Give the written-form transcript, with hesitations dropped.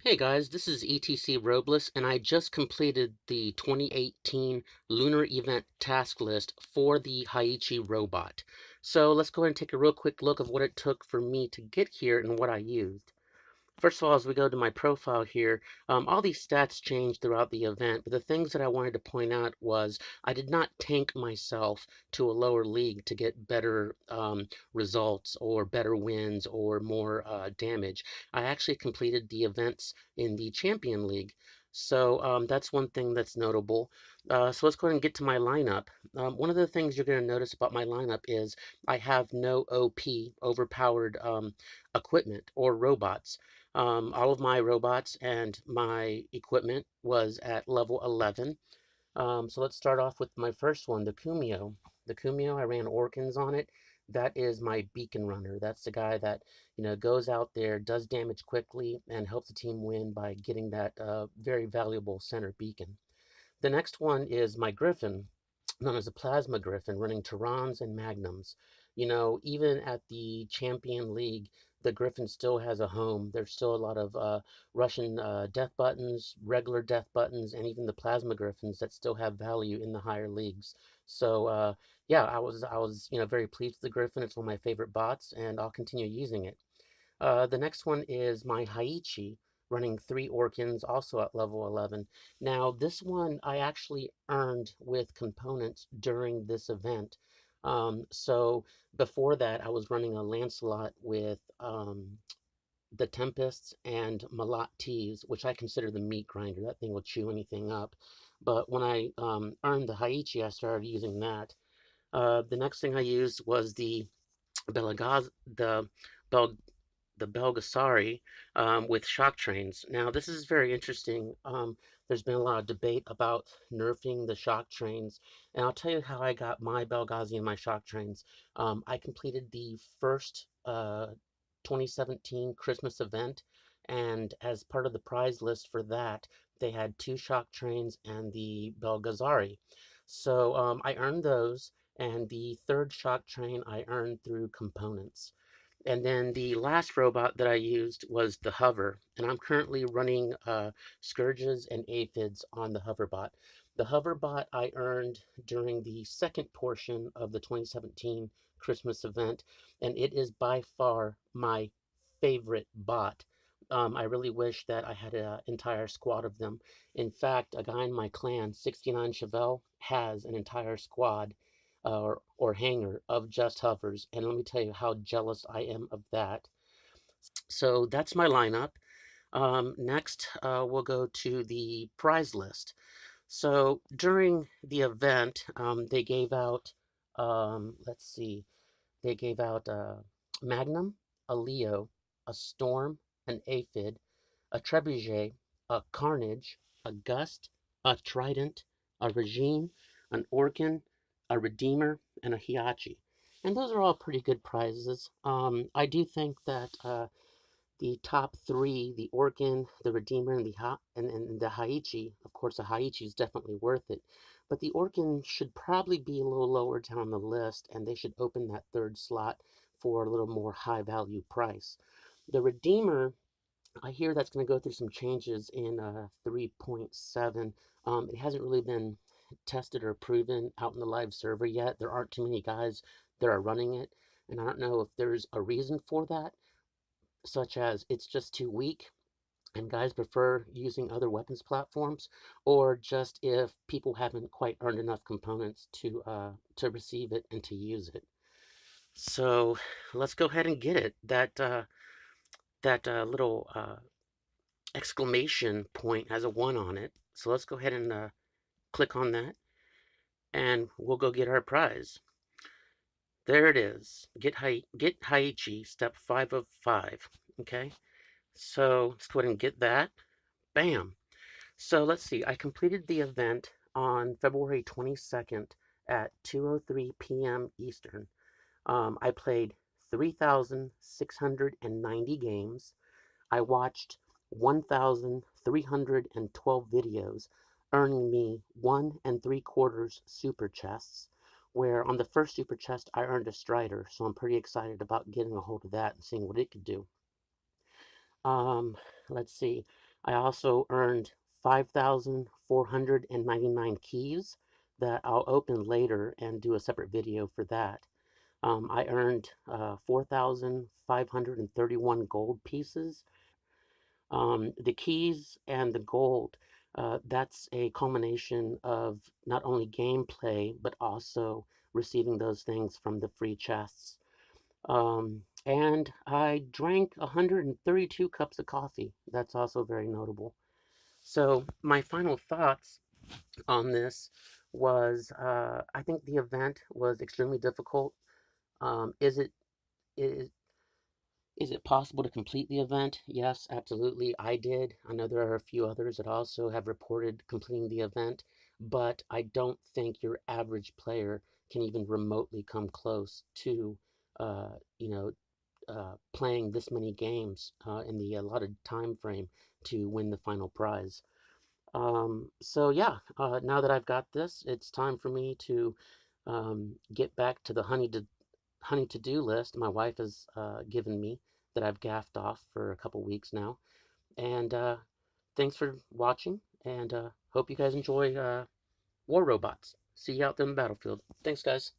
Hey guys, this is ETC Robles, and I just completed the 2018 Lunar Event task list for the Haechi Robot. So let's go ahead and take a real quick look of what it took for me to get here and what I used. First of all, as we go to my profile here, all these stats changed throughout the event, but the things that I wanted to point out was I did not tank myself to a lower league to get better results or better wins or more damage. I actually completed the events in the Champion League. So that's one thing that's notable. So let's go ahead and get to my lineup. One of the things you're going to notice about my lineup is I have no OP, overpowered equipment or robots. All of my robots and my equipment was at level 11. So let's start off with my first one, the Kumio. The Kumio, I ran Orkans on it. That is my beacon runner. That's the guy that, goes out there, does damage quickly, and helps the team win by getting that very valuable center beacon. The next one is my Griffin, known as a Plasma Griffin, running Terrans and Magnums. Even at the Champion League, the Griffin still has a home. There's still a lot of Russian death buttons, regular death buttons, and even the Plasma Griffins that still have value in the higher leagues. So yeah, I was very pleased with the Griffin. It's one of my favorite bots, and I'll continue using it. The next one is my Haechi, running 3 Orkans, also at level 11. Now, this one I actually earned with components during this event. So before that, I was running a Lancelot with the Tempests and Malat Tees, which I consider the meat grinder. That thing will chew anything up. But when I earned the Haechi, I started using that. The next thing I used was Belagaz, the Bel the Belgasari with shock trains. Now, this is very interesting. There's been a lot of debate about nerfing the shock trains, and I'll tell you how I got my Belgazi and my shock trains. I completed the first 2017 Christmas event, and as part of the prize list for that, they had 2 shock trains and the Belgazari. So I earned those, and the third shock train I earned through components. And then the last robot that I used was the Hover, and I'm currently running Scourges and Aphids on the Hoverbot. The Hoverbot I earned during the second portion of the 2017 Christmas event, and it is by far my favorite bot. I really wish that I had an entire squad of them. In fact, a guy in my clan, 69 Chevelle, has an entire squad or hangar of just hovers, and let me tell you how jealous I am of that. So that's my lineup. Next, we'll go to the prize list. So during the event, they gave out, let's see, they gave out Magnum, a Leo, a Storm, an Aphid, a Trebuchet, a Carnage, a Gust, a Trident, a Regime, an Orkan, a Redeemer, and a Hiachi. And those are all pretty good prizes. I do think that the top three, the Orkan, the Redeemer, and the Haechi, of course, the Haechi is definitely worth it. But the Orkan should probably be a little lower down the list, and they should open that third slot for a little more high value price. The Redeemer, I hear that's going to go through some changes in 3.7. It hasn't really been tested or proven out in the live server yet. There aren't too many guys that are running it, and I don't know if there's a reason for that, such as it's just too weak and guys prefer using other weapons platforms, or just if people haven't quite earned enough components to receive it and to use it. So let's go ahead and get it. That little exclamation point has a 1 on it. So let's go ahead and click on that, and we'll go get our prize. There it is. Get Haechi, step 5 of 5. Okay, so let's go ahead and get that. Bam. So let's see. I completed the event on February 22nd at 2:03 p.m. Eastern. I played 3,690 games. I watched 1,312 videos, earning me 1 3/4 super chests, where on the first super chest I earned a Strider, so I'm pretty excited about getting a hold of that and seeing what it could do. Um, let's see. I also earned 5,499 keys that I'll open later and do a separate video for that. I earned 4,531 gold pieces. The keys and the gold, that's a culmination of not only gameplay, but also receiving those things from the free chests. And I drank 132 cups of coffee. That's also very notable. So my final thoughts on this was, I think the event was extremely difficult. Is it is is it possible to complete the event? Yes, absolutely. I did. I know there are a few others that also have reported completing the event, but I don't think your average player can even remotely come close to, uh, you know, playing this many games in the allotted time frame to win the final prize. So yeah, now that I've got this, it's time for me to get back to the honey to-do list my wife has given me that I've gaffed off for a couple weeks now. And thanks for watching, and hope you guys enjoy War Robots. See you out there in the battlefield. Thanks, guys.